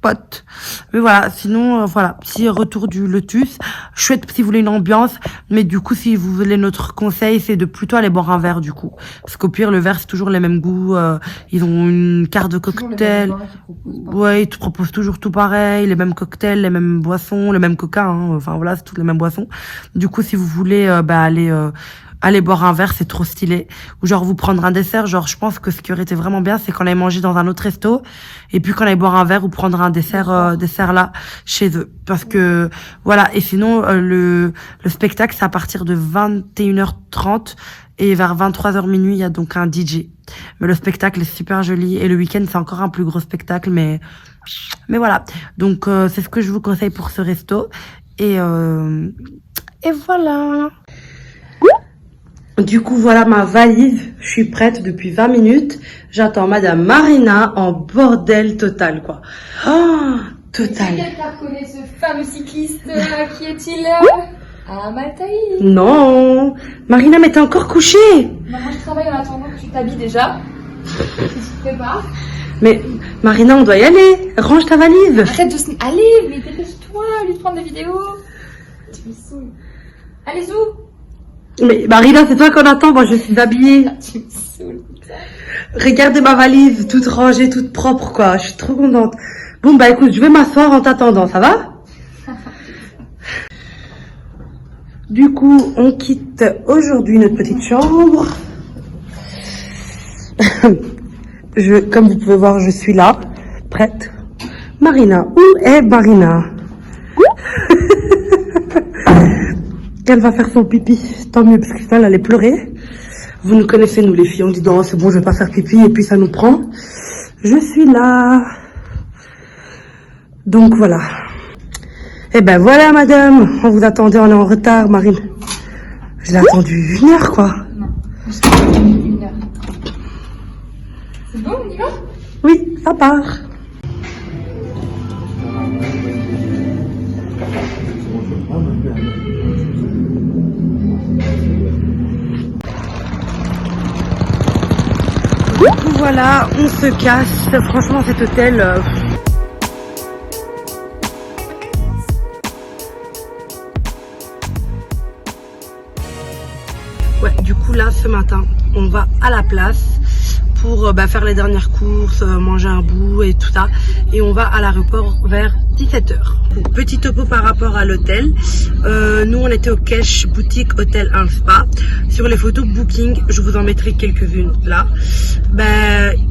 pote. Mais voilà, sinon, voilà, petit retour du Lotus. Chouette si vous voulez une ambiance, mais du coup, si vous voulez notre conseil, c'est de plutôt aller boire un verre, du coup. Parce qu'au pire, le verre, c'est toujours les mêmes goûts. Ils ont une carte de cocktail. Ouais, ils te proposent toujours tout pareil, les mêmes cocktails, les mêmes boissons, le même coca, hein. Enfin, voilà, c'est toutes les mêmes boissons. Du coup, si vous voulez, aller boire un verre, c'est trop stylé. Ou genre vous prendre un dessert, genre je pense que ce qui aurait été vraiment bien, c'est qu'on aille manger dans un autre resto et puis qu'on aille boire un verre ou prendre un dessert là chez eux. Parce que voilà, et sinon le spectacle c'est à partir de 21h30 et vers 23h minuit, il y a donc un DJ. Mais le spectacle est super joli et le week-end c'est encore un plus gros spectacle mais voilà. Donc c'est ce que je vous conseille pour ce resto et voilà. Du coup, voilà ma valise. Je suis prête depuis 20 minutes. J'attends Madame Marina en bordel total, quoi. Oh, total. Quelqu'un reconnaît ce fameux cycliste qui est-il à Maltaï? Non. Marina, mais t'es encore couchée. Moi, je travaille en attendant que tu t'habilles déjà. Tu te prépares. Mais Marina, on doit y aller. Range ta valise. Arrête de se... Allez, mais dépêche-toi, lui prendre des vidéos. Tu me saoules. Allez, zou. Mais Marina, c'est toi qu'on attend, moi je suis habillée. Tu me saoules. Regardez ma valise, toute rangée, toute propre, quoi. Je suis trop contente. Bon, écoute, je vais m'asseoir en t'attendant, ça va? Du coup, on quitte aujourd'hui notre petite chambre. Comme vous pouvez voir, je suis là, prête. Marina, où est Marina? Elle va faire son pipi, tant mieux, parce que ça, elle allait pleurer. Vous nous connaissez, nous les filles, on dit non, c'est bon, je vais pas faire pipi, et puis ça nous prend. Je suis là. Donc voilà. Eh ben voilà, madame, on vous attendait, on est en retard, Marine. Je l'ai attendu 1 heure, quoi. Non, c'est 1 heure. C'est bon, on y va? Oui, ça part. Du coup, voilà, on se casse. Franchement, cet hôtel... Ouais, du coup, là, ce matin, on va à la place pour faire les dernières courses, manger un bout et tout ça. Et on va à l'aéroport vers 17h. Petit topo par rapport à l'hôtel. Nous, on était au Kesh Boutique Hôtel & Spa. Sur les photos Booking, je vous en mettrai quelques-unes là.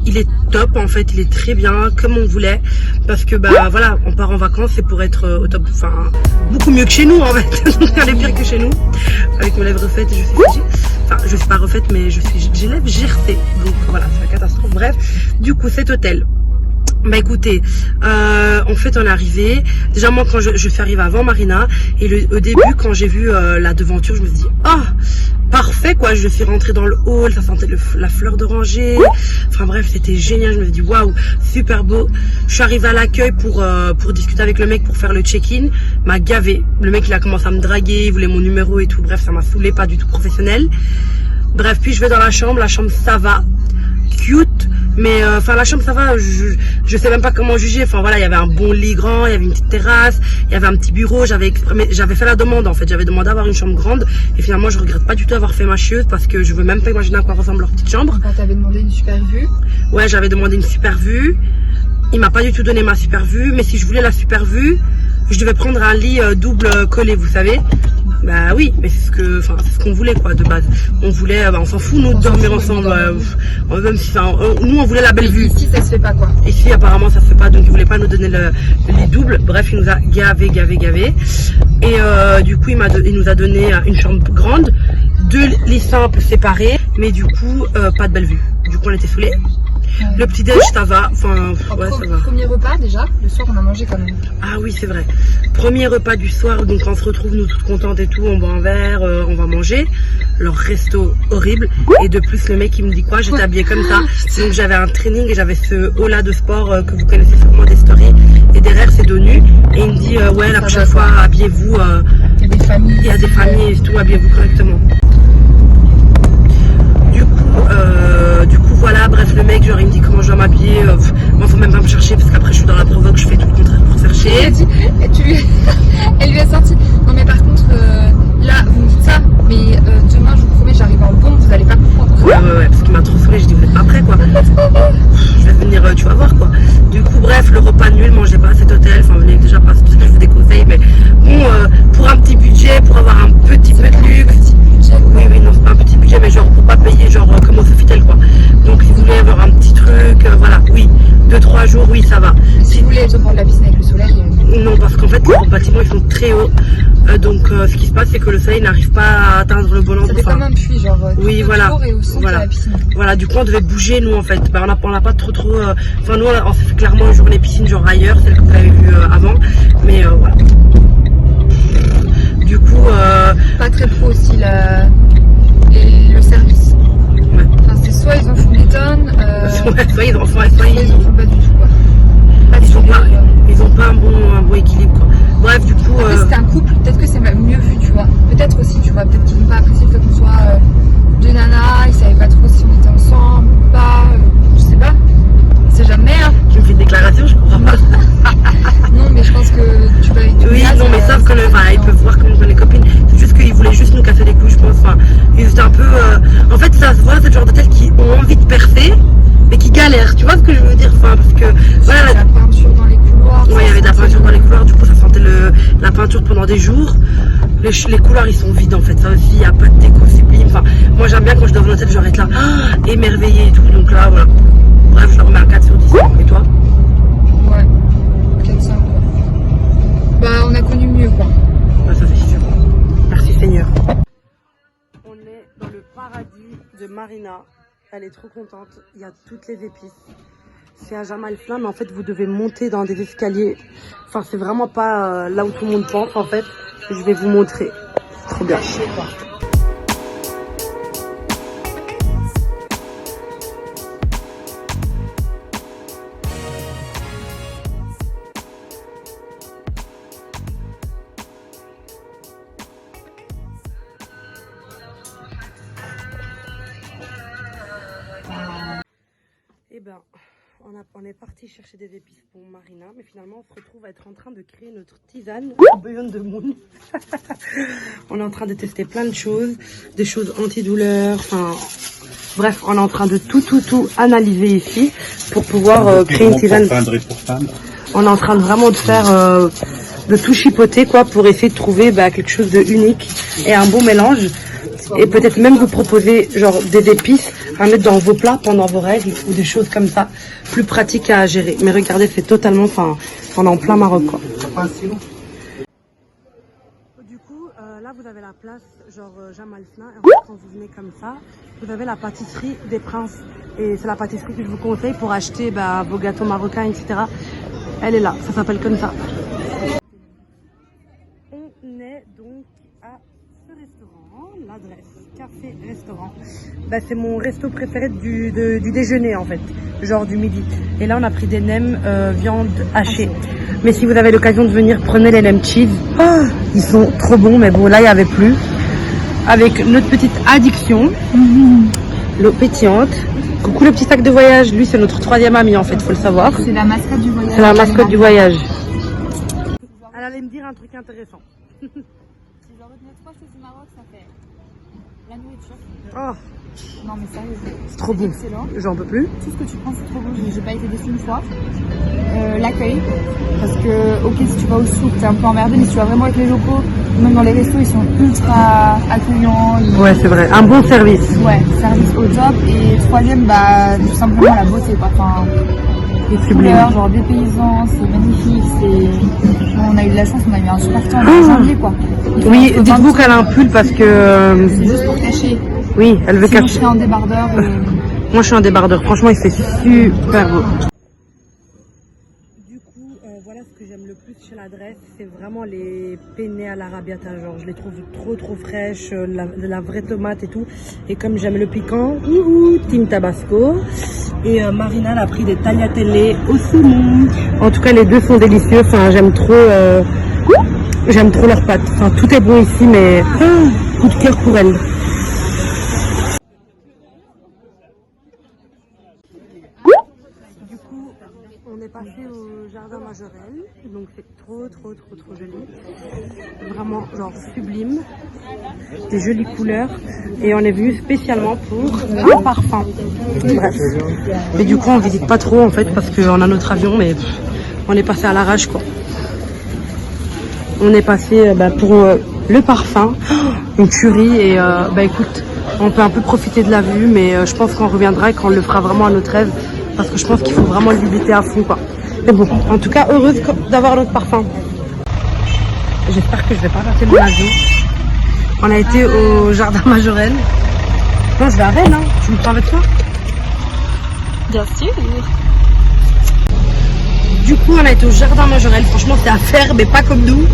Il est top en fait, il est très bien comme on voulait. Parce que voilà, on part en vacances, c'est pour être au top, enfin beaucoup mieux que chez nous en fait. Elle est pire que chez nous. Avec mes lèvres refaites, je suis Fidji. Enfin, je suis pas refaite, mais j'ai lèvres GRC. Donc voilà, c'est la catastrophe. Bref, du coup, cet hôtel. Bah écoutez, en fait on est arrivé, déjà moi quand je suis arrivée avant Marina, et au début quand j'ai vu la devanture, je me suis dit oh parfait quoi, je suis rentrée dans le hall, ça sentait la fleur d'oranger, enfin bref c'était génial, je me suis dit waouh super beau. Je suis arrivée à l'accueil pour discuter avec le mec pour faire le check-in, m'a gavé, le mec il a commencé à me draguer, il voulait mon numéro et tout, bref ça m'a saoulé, pas du tout professionnel. Bref, puis je vais dans la chambre ça va, cute, mais enfin la chambre ça va, je sais même pas comment juger. Enfin voilà, il y avait un bon lit grand, il y avait une petite terrasse, il y avait un petit bureau, j'avais fait la demande en fait, j'avais demandé d'avoir une chambre grande et finalement je regrette pas du tout d'avoir fait ma chieuse parce que je veux même pas imaginer à quoi ressemble leur petite chambre. Quand t'avais demandé une super vue? Ouais, j'avais demandé une super vue, il m'a pas du tout donné ma super vue, mais si je voulais la super vue, je devais prendre un lit double collé, vous savez. Bah oui, mais c'est ce qu'on voulait quoi de base. On voulait, on s'en fout nous de dormir ensemble. Même si, nous on voulait la belle vue. Ici ça se fait pas quoi. Ici apparemment ça se fait pas, donc il voulait pas nous donner le lit double. Bref, il nous a gavé. Et du coup il nous a donné une chambre grande, 2 lits simples séparés, mais du coup pas de belle vue. Du coup on était saoulés. Le petit déj ça va, enfin ouais ça va. Premier repas déjà, le soir on a mangé quand même. Ah oui c'est vrai. Premier repas du soir, donc on se retrouve nous toutes contentes et tout, on boit un verre, on va manger. Leur resto horrible. Et de plus le mec il me dit quoi, j'étais habillée comme ça. Donc j'avais un training et j'avais ce haut là de sport que vous connaissez sûrement des stories. Et derrière c'est dos nu. Et il me dit ouais la prochaine fois habillez-vous. Il y a des familles. Il y a des familles et tout, habillez-vous correctement. Du coup voilà, bref le mec genre il me dit comment je dois m'habiller, moi faut même pas me chercher parce qu'après je suis dans la provoque, je fais tout le contraire pour chercher. Elle lui a sorti, non mais par contre là vous me dites ça, mais demain je vous promets j'arrive en bon, vous allez pas comprendre. Ouais, parce qu'il m'a trop saoulé, je dis vous êtes pas prêts quoi. Je vais venir, tu vas voir quoi. Du coup bref, le repas nul, mangez pas à cet hôtel, enfin venez déjà pas, c'est tout ce que je vous déconseille, mais bon pour un petit budget, pour avoir un petit peu de luxe. Oui, non, c'est pas un petit budget, mais genre pour pas payer genre comme au Sofitel quoi. Donc si vous voulez avoir un petit truc, voilà, oui, 2-3 jours, oui, ça va. Si vous voulez prendre la piscine avec le soleil. Non, parce qu'en fait, les bâtiments ils sont très hauts. Donc ce qui se passe, c'est que le soleil n'arrive pas à atteindre le bon endroit. Ça fait comme un puits, genre. Oui, voilà. Et au centre de la piscine. Voilà, du coup, on devait bouger, nous, en fait. On n'a pas trop. Enfin, nous, on s'est fait clairement une journée piscine, genre ailleurs, celle que vous avez vue avant. Mais voilà. Du coup. Pas très pro aussi, le service. Ouais. Enfin, c'est soit ils en font des tonnes. Soit ils en font, soit ils en font pas du tout, quoi. Ils ont pas un bon équilibre, quoi. Bref, du coup. Après, c'était un couple, peut-être que c'est mieux vu, tu vois. Peut-être aussi, tu vois. Peut-être qu'ils n'ont pas apprécié le fait qu'on soit deux nanas, ils savaient pas trop si on était ensemble ou pas. Je sais pas. C'est jamais, hein. Tu me fais une déclaration, je comprends pas. Non, mais je pense que tu peux. Oui, non, mais sauf que ils peuvent voir comme on est copines. C'est juste qu'ils voulaient juste nous casser les couilles, je pense. Enfin, ils étaient un peu. En fait, ça se voit, c'est le genre d'hôtel qui ont envie de percer, mais qui galèrent. Tu vois ce que je veux dire? Enfin, parce que. Voilà. Il y a de la peinture dans les couloirs. Ouais, il y avait de la peinture dans les couloirs, du coup, ça sentait la peinture pendant des jours. Les couleurs ils sont vides en fait, ça aussi, il n'y a pas de déco sublime. Enfin, moi j'aime bien quand je dors dans l'hôtel, je être là, émerveillée et tout, donc là voilà. Bref, je leur mets un 4 sur 10. Et toi? Ouais, 4-5 quoi. Bah on a connu mieux quoi. Ouais, ça c'est sûr. Merci Seigneur. On est dans le paradis de Marina. Elle est trop contente, il y a toutes les épices. C'est à Jamalflin, mais en fait vous devez monter dans des escaliers. Enfin c'est vraiment pas là où tout le monde pense en fait. Je vais vous montrer. C'est trop bien. Eh ben, on est parti chercher des épices pour Marina, mais finalement on se retrouve à être en train de créer notre tisane au bouillon de moune. On est en train de tester plein de choses, des choses antidouleurs, enfin bref, on est en train de tout analyser ici pour pouvoir créer une tisane. On est en train de vraiment de faire, de tout chipoter quoi, pour essayer de trouver quelque chose de unique et un bon mélange. Et peut-être même vous proposer genre des épices à mettre dans vos plats pendant vos règles ou des choses comme ça, plus pratiques à gérer. Mais regardez, c'est totalement, enfin, on est en plein Maroc quoi. Du coup, là vous avez la place genre Jamalflin, et en fait, quand vous venez comme ça, vous avez la pâtisserie des Princes. Et c'est la pâtisserie que je vous conseille pour acheter vos gâteaux marocains, etc. Elle est là, ça s'appelle comme ça. On est donc à ce restaurant, l'adresse café-restaurant. C'est mon resto préféré du déjeuner en fait, genre du midi. Et là on a pris des nems viande hachée. Mais si vous avez l'occasion de venir, prenez les nems cheese. Oh, ils sont trop bons, mais bon là il n'y avait plus. Avec notre petite addiction, l'eau pétillante. Coucou le petit sac de voyage, lui c'est notre 3e ami en fait, faut le savoir. C'est la mascotte du voyage. C'est la mascotte du voyage. Elle allait me dire un truc intéressant. Si je dois retenir 3 choses du Maroc, ça fait la nourriture. Oh, Non mais sérieux, c'est trop bon. excellent. J'en peux plus. Tout ce que tu prends c'est trop bon, j'ai pas été déçue une fois. L'accueil, parce que ok si tu vas au souk t'es un peu emmerdé, mais si tu vas vraiment avec les locaux, même dans les restos ils sont ultra accueillants. Ouais c'est vrai, un bon service. Ouais, service au top. Et 3e, tout simplement la beauté quoi. Enfin, les couleurs, genre des paysans, c'est magnifique, on a eu de la chance, on a eu un super temps en janvier quoi. Oui, dites-vous qu'elle a un pull parce que... C'est juste pour cacher. Oui, elle veut Sinon, cacher. je serais en débardeur. Moi je suis en débardeur, franchement il fait super beau. Du coup, voilà ce que j'aime le plus chez l'adresse, c'est vraiment les penne à l'arrabbiata. Genre je les trouve trop fraîches, de la vraie tomate et tout. Et comme j'aime le piquant, team tabasco. Et Marina elle a pris des tagliatelle au saumon. En tout cas les deux sont délicieux, enfin j'aime trop leurs pâtes. Enfin tout est bon ici, mais coup de cœur pour elle. Du coup, on est passé au jardin Majorelle, donc c'est trop joli. Vraiment genre sublime, des jolies couleurs, et on est venu spécialement pour un parfum. Bref, mais du coup on visite pas trop en fait parce qu'on a notre avion, mais on est passé à l'arrache quoi. On est passé pour le parfum, une tuerie, et écoute, on peut un peu profiter de la vue, mais je pense qu'on reviendra et qu'on le fera vraiment à notre aise, parce que je pense qu'il faut vraiment le visiter à fond quoi. Mais bon, en tout cas heureuse d'avoir notre parfum. J'espère que je vais pas rater mon avion. On a été au jardin Majorelle. Non, je vais à Rennes, hein. Tu me prends avec toi? Bien sûr. Du coup, on a été au jardin Majorelle. Franchement, c'était à faire, mais pas comme nous.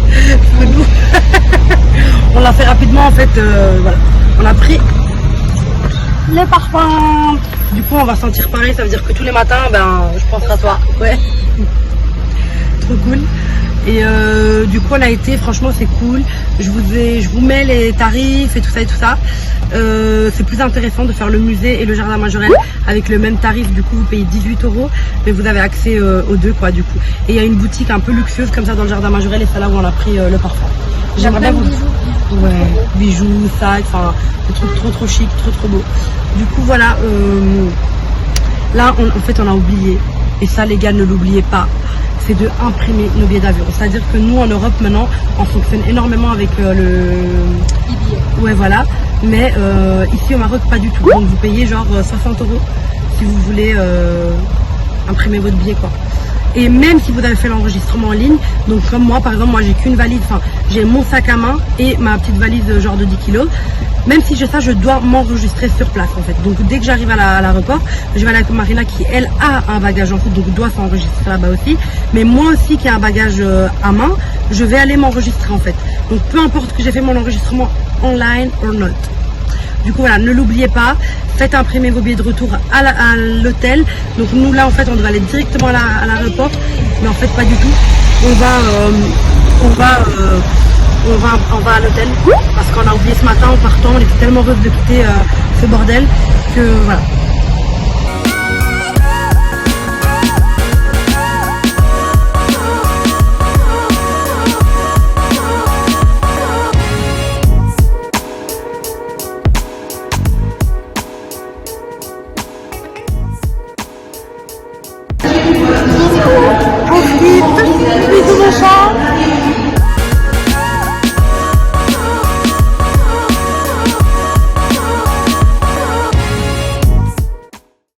On l'a fait rapidement en fait. Voilà. On a pris les parfums. Du coup, on va sentir pareil. Ça veut dire que tous les matins, je penserai à toi. Ouais. Trop cool. Et du coup, on a été. Franchement, c'est cool. Je vous mets les tarifs et tout ça. C'est plus intéressant de faire le musée et le jardin Majorelle avec le même tarif. Du coup, vous payez 18 €, mais vous avez accès aux deux quoi. Du coup, et il y a une boutique un peu luxueuse comme ça dans le jardin Majorelle, et c'est là où on a pris le parfum. J'aimerais bien vous. Ouais, bijoux, sacs, enfin, des trucs trop chic, trop beau. Du coup, voilà. Là, en fait, on a oublié. Et ça, les gars, ne l'oubliez pas. c'est de imprimer nos billets d'avion. C'est-à-dire que nous en Europe maintenant, on fonctionne énormément avec ouais voilà, mais ici au Maroc pas du tout. Donc vous payez genre 60 € si vous voulez imprimer votre billet quoi. Et même si vous avez fait l'enregistrement en ligne, donc comme moi par exemple, moi j'ai qu'une valise, enfin j'ai mon sac à main et ma petite valise genre de 10 kilos. Même si j'ai ça, je dois m'enregistrer sur place en fait. Donc dès que j'arrive à l'aéroport, je vais avec Marina qui elle a un bagage en foot, donc doit s'enregistrer là-bas aussi. Mais moi aussi qui ai un bagage à main, je vais aller m'enregistrer en fait. Donc peu importe que j'ai fait mon enregistrement online or not. Du coup voilà, ne l'oubliez pas, faites imprimer vos billets de retour à l'hôtel. Donc nous là en fait on doit aller directement à l'aéroport, mais en fait pas du tout. On va à l'hôtel parce qu'on a oublié ce matin en partant, on était tellement heureux de quitter ce bordel que voilà.